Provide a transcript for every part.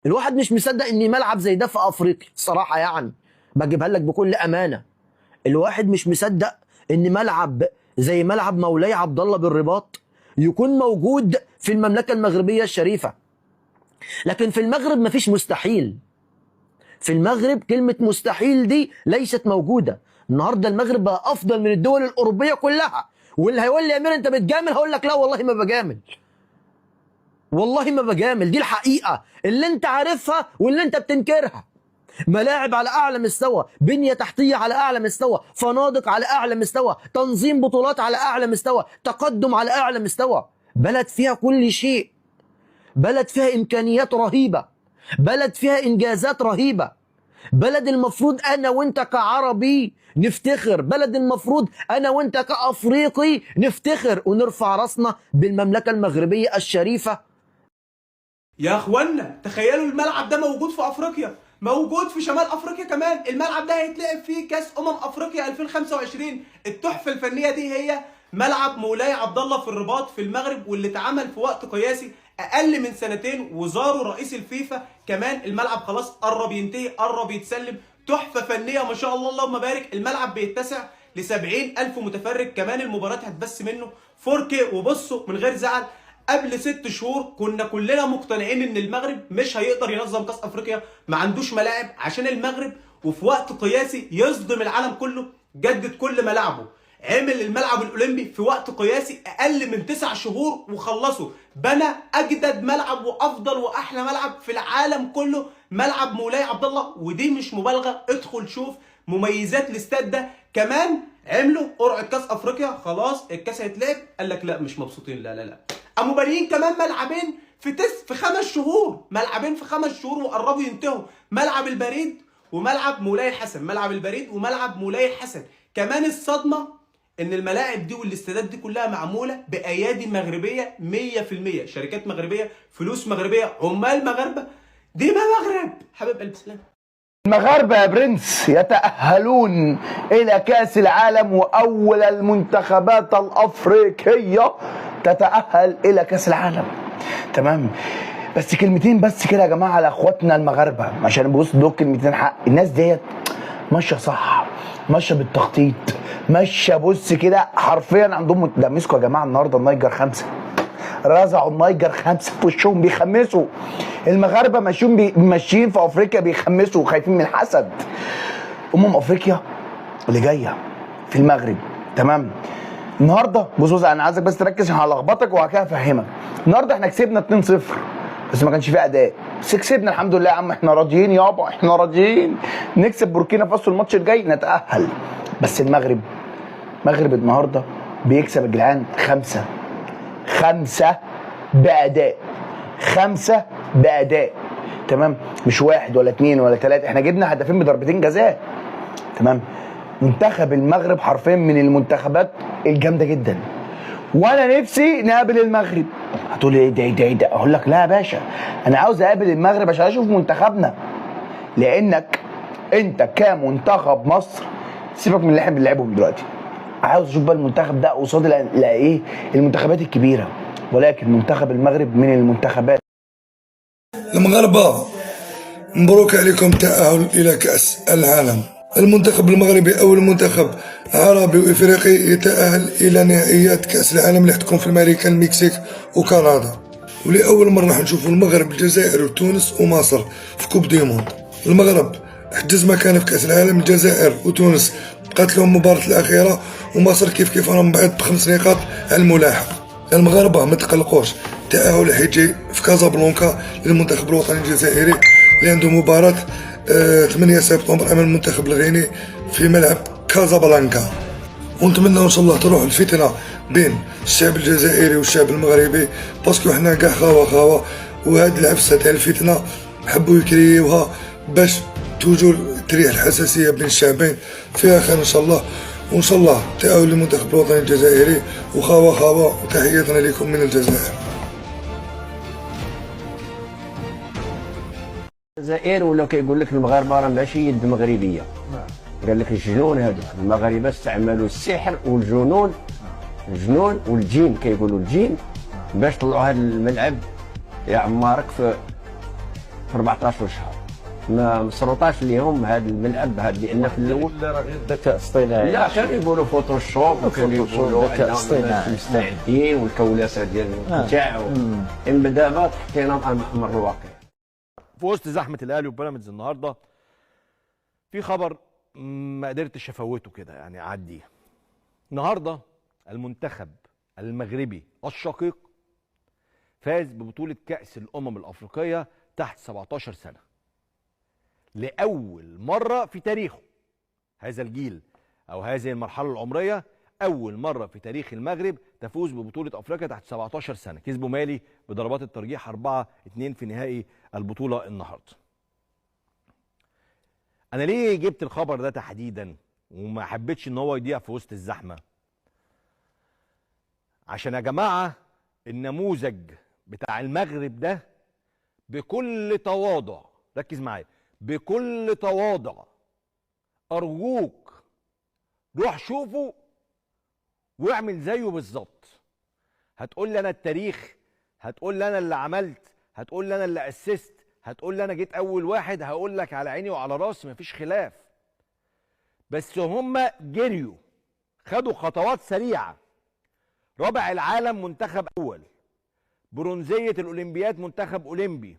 الواحد مش مصدق ان ملعب زي ده في افريقيا الصراحه، يعني بجيبها لك بكل امانه. الواحد مش مصدق ان ملعب زي ملعب مولاي عبد الله بالرباط يكون موجود في المملكه المغربيه الشريفه. لكن في المغرب مفيش مستحيل. في المغرب كلمه مستحيل دي ليست موجوده. النهارده المغرب بقى افضل من الدول الاوروبيه كلها. واللي هيقول لي يا امير انت بتجامل، هقول لك لا والله ما بجامل. والله ما بجامل، دي الحقيقه اللي انت عارفها واللي انت بتنكرها. ملاعب على اعلى مستوى، بنيه تحتيه على اعلى مستوى، فنادق على اعلى مستوى، تنظيم بطولات على اعلى مستوى، تقدم على اعلى مستوى. بلد فيها كل شيء، بلد فيها امكانيات رهيبه، بلد فيها انجازات رهيبه، بلد المفروض انا وانت كعربي نفتخر، بلد المفروض انا وانت كافريقي نفتخر ونرفع راسنا بالمملكه المغربيه الشريفه. يا اخوانا تخيلوا الملعب ده موجود في افريقيا، موجود في شمال افريقيا كمان. الملعب ده هيتلعب فيه كاس افريقيا 2025. التحفه الفنيه دي هي ملعب مولاي عبد الله في الرباط في المغرب، واللي اتعمل في وقت قياسي اقل من سنتين، وزاره رئيس الفيفا كمان. الملعب خلاص قرب ينتهي، قرب يتسلم. تحفه فنيه ما شاء الله اللهم بارك. الملعب بيتسع ل70,000 متفرج، كمان المباريات هتبث منه 4K. وبصوا من غير زعل، قبل 6 شهور كنا كلنا مقتنعين ان المغرب مش هيقدر ينظم كاس افريقيا، ما عندوش ملاعب، عشان المغرب وفي وقت قياسي يصدم العالم كله جدد كل ملاعبه. عمل الملعب الاولمبي في وقت قياسي اقل من 9 شهور وخلصه. بنى اجدد ملعب وافضل واحلى ملعب في العالم كله، ملعب مولاي عبد الله. ودي مش مبالغه، ادخل شوف مميزات الاستاد ده. كمان عملوا قرعه كاس افريقيا، خلاص الكاس هيتلعب، قال لك لا مش مبسوطين، لا لا لا. قاموا بانيين كمان ملعبين في 5 شهور، ملعبين في 5 شهور وقربوا ينتهوا. ملعب البريد وملعب مولاي الحسن، ملعب البريد وملعب مولاي الحسن. كمان الصدمه ان الملاعب دي والاستادات دي كلها معموله بايادي مغربيه 100%، شركات مغربيه، فلوس مغربيه، عمال مغاربه. دي ما مغرب حبيب قلب سلام. المغاربة يا برنس يتأهلون إلى كأس العالم، وأول المنتخبات الأفريقية تتأهل إلى كأس العالم. تمام، بس كلمتين بس كده يا جماعة على إخواتنا المغاربة، عشان بص دول كلمتين حق. الناس ديت ماشية صح، ماشية بالتخطيط، ماشية بص كده حرفيا. عندهم ده مسكوا يا جماعة النهارده النيجر 5، رزعوا النيجر 5 في وشهم، بيخمسوا. المغاربه ماشيين في افريقيا بيخمسوا وخايفين من الحسد. افريقيا اللي جايه في المغرب. تمام، النهارده بص انا عايزك بس تركز عشان هلخبطك وبعد كده افهمك. النهارده احنا كسبنا 2-0 بس ما كانش فيه اداء، بس كسبنا الحمد لله يا عم. احنا راضيين يابا، احنا راضيين. نكسب بوركينا فاسو الماتش الجاي نتاهل. بس المغرب النهارده بيكسب يا جدعان 5 بأداء، 5 بأداء. تمام، مش 1 ولا 2 ولا 3، احنا جبنا هدفين بضربتين جزاء. تمام، منتخب المغرب حرفيا من المنتخبات الجامده جدا، وانا نفسي نقابل المغرب. هتقول ايه ده؟ اقول لك لا يا باشا، انا عاوز اقابل المغرب عشان اشوف منتخبنا. لانك انت كمنتخب مصر سيبك من اللي احنا بنلعبهم دلوقتي، عاوز اشوف بقى المنتخب ده قصاد ايه المنتخبات الكبيره. ولكن منتخب المغرب من المنتخبات. المغاربة مبروك عليكم التأهل إلى كأس العالم. المنتخب المغربي أول منتخب عربي وإفريقي يتأهل إلى نهائيات كأس العالم اللي حتكون في أمريكا، المكسيك وكندا. ولأول مرة راح نشوفوا المغرب، الجزائر وتونس ومصر في كوب دي موند. المغرب حجز مكانه في كأس العالم، الجزائر وتونس بقات لهم المباراة الأخيرة، ومصر كيف راهم بعد ب5 نقاط على الملاحق. المغاربة ما تقلقوش، التأهل حيجي في كازابلانكا للمنتخب الوطني الجزائري اللي عنده مباراة 8 سبتمبر أمام المنتخب الغيني في ملعب كازابلانكا. ونتمنى ان شاء الله تروح الفتنة بين الشعب الجزائري والشعب المغربي، باسكو حنا كاع خاوة، وهاد العفسة تاع الفتنة حبوا يكريوها باش توجور تريح الحساسية بين الشعبين. فيها خير ان شاء الله، وان شاء الله تأهل للمنتخب الوطني الجزائري. وخاوة وتحياتنا لكم من الجزائر. الجزائر ولا كيقول لك المغاربه راه ماشي يد مغربيه. قال لك الجنون هذوك المغاربه استعملوا السحر والجنون، الجنون والجين، كيقولوا الجين باش طلعوا هذا الملعب يا عمارك في 14 شهر. ما صرطاش ليهم هذا الملعب هذا، لان في الاول ذكاء اصطناعي. لا كانوا يقولوا فوتوشوب وكانوا يقولوا ذكاء انهم اصطناعي. مستعدين والكولاسه ديال الممتع. اما دابا حطينا امر الواقع. في وسط زحمه الاهلي وبيراميدز النهارده في خبر ما قدرتش افوته كده، يعني اعديه. النهارده المنتخب المغربي الشقيق فاز ببطوله كأس الامم الافريقيه تحت 17 سنه لاول مره في تاريخه. هذا الجيل او هذه المرحله العمريه اول مره في تاريخ المغرب تفوز ببطوله افريقيا تحت 17 سنه. كسبوا مالي بضربات الترجيح 4-2 في نهائي البطوله النهارده. انا ليه جبت الخبر ده تحديدا وما حبيتش ان هو يضيع في وسط الزحمه؟ عشان يا جماعه النموذج بتاع المغرب ده بكل تواضع، ركز معايا، بكل تواضع ارجوك روح شوفه واعمل زيه بالظبط. هتقول لي انا التاريخ، هتقول لي انا اللي عملت، هتقول لي انا اللي اسست، هتقول لي انا جيت اول واحد، هقول لك على عيني وعلى راسي مفيش خلاف. بس هم جريوا خدوا خطوات سريعه. رابع العالم منتخب اول، برونزيه الاولمبياد منتخب اولمبي،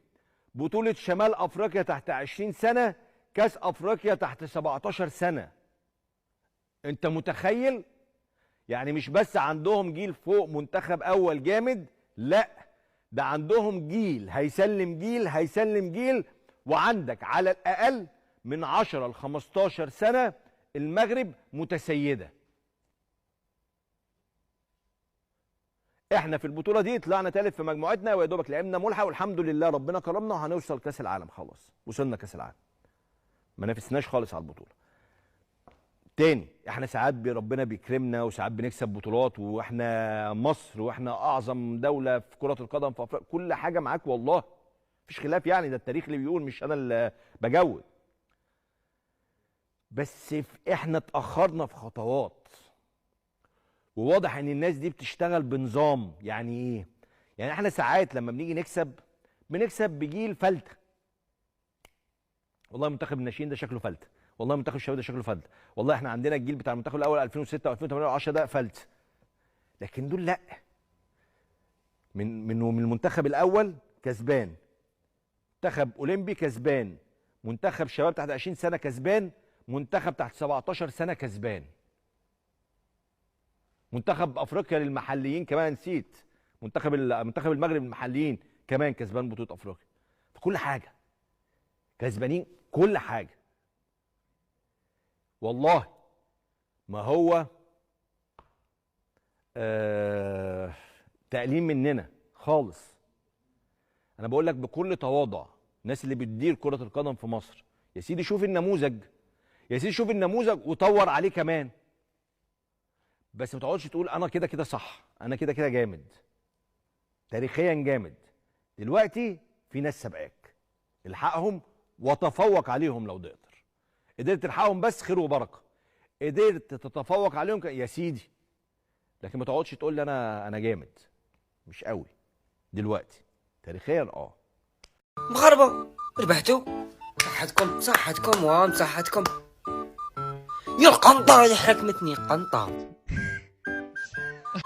بطوله شمال افريقيا تحت 20 سنه، كاس افريقيا تحت 17 سنه. انت متخيل؟ يعني مش بس عندهم جيل فوق منتخب اول جامد، لا ده عندهم جيل هيسلم جيل هيسلم جيل. وعندك على الاقل من 10 ل 15 سنه المغرب متسيده. احنا في البطوله دي طلعنا ثالث في مجموعتنا ويا دوبك لعبنا ملحق والحمد لله ربنا كرمنا وهنوصل كاس العالم. خلاص وصلنا كاس العالم، ما نافسناش خالص على البطوله. تاني احنا ساعات ربنا بيكرمنا وساعات بنكسب بطولات، واحنا مصر واحنا اعظم دوله في كره القدم في افريقيا، كل حاجه معاك والله مفيش خلاف، يعني ده التاريخ اللي بيقول مش انا اللي بجود. بس احنا اتاخرنا في خطوات، وواضح ان الناس دي بتشتغل بنظام. يعني ايه؟ يعني احنا ساعات لما بنيجي بنكسب بجيل فلته. والله منتخب الناشئين ده شكله فلته، والله منتخب الشباب ده شكله فلته، والله احنا عندنا الجيل بتاع المنتخب الاول 2006 و2008 و10 ده فلته. لكن دول لا، من المنتخب الاول كسبان، منتخب اولمبي كسبان، منتخب شباب تحت 20 سنه كسبان، منتخب تحت 17 سنه كسبان، منتخب افريقيا للمحليين كمان نسيت، منتخب المغرب للمحليين كمان كسبان بطوله افريقيا. في كل حاجه كسبانين كل حاجه. والله ما هو تقليل مننا خالص. انا بقول لك بكل تواضع، الناس اللي بتدير كره القدم في مصر يا سيدي شوف النموذج، يا سيدي شوف النموذج وطور عليه كمان. بس ما تقعدش تقول انا كده كده صح، انا كده كده جامد، تاريخيا جامد. دلوقتي في ناس سبقاك، الحقهم وتفوق عليهم. لو قدرت تلحقهم بس خير وبركه، قدرت تتفوق عليهم يا سيدي. لكن ما تقعدش تقول لي انا جامد، مش قوي دلوقتي تاريخيا. مغاربة ربحتوا، صحتكم وام صحتكم. يا القنطة اللي حركمتني قنطة.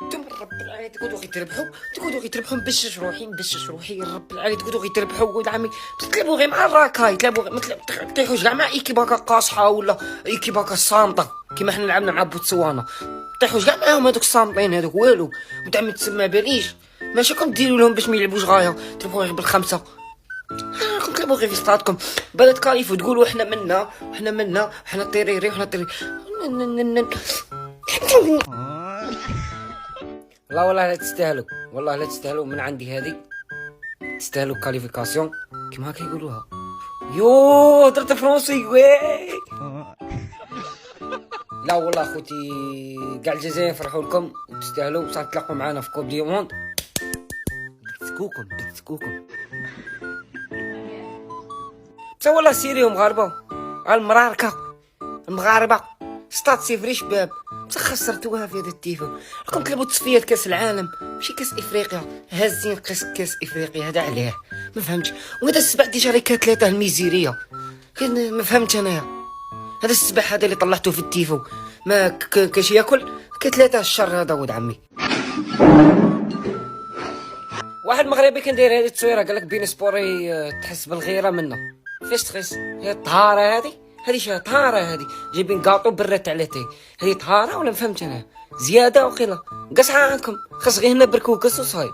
انتم رب العالمين تقعدوا غير تربحوا نبشش روحي يا رب العالمين تقعدوا غير تربحوا ولد عمي. تلعبوا غير مع الراكاي، تلعبوا ما تطيحوش كاع مع ايكيباكا قاصحة ولا ايكيباكا صامتة كيما حنا لعبنا مع بوتسوانا. طيحوش كاع معاهم هذوك الصامتين هذوك والو. ودعم تسمى باليش ماشي كون ديروا لهم باش ما يلعبوش غايه، تربحوا غير بالخمسه. راكم تلعبوا غير في صطادكم بلد كاليف وتقولوا احنا منا احنا طيريري وحنا طيري. لا والله لا تستاهلوا، والله لا تستاهلوا. من عندي هذه تستاهلوا كاليفيكاسيون كيما هكا يقولوها. يو هضرت فرونسي وي. لا والله خوتي كاع الجزائر يفرحوا لكم وتستاهلوا. بصح تلاقوا معنا في كوب دي موند بتسكوكم. بصح والله سيريو مغاربه المغاربه ستات صفري شباب. بصح خسرتوها في هذا التيفا. راكم تلعبوا تصفيات كاس العالم ماشي كاس افريقيا. هازين كاس افريقيا هذا عليه. ما فهمتش. وهذا السبع ديجا راه كان 3 الميزيريه، كان ما فهمتش انايا. هذا السبع هذا اللي طلعته في التيفو ما كاش ياكل، كان 3 الشر هذا ولد عمي. واحد مغربي كان داير هذه التصويره، قال لك بين سبوري تحس بالغيره منه. فاش تخس هي الطهاره هذه شي طهاره هذه، جايبين كاطو برات على تاي، هذه طهاره ولا ما فهمتش انا؟ زياده وقيله قصعه عندكم، خاص غير هنا بركوكس وصايب.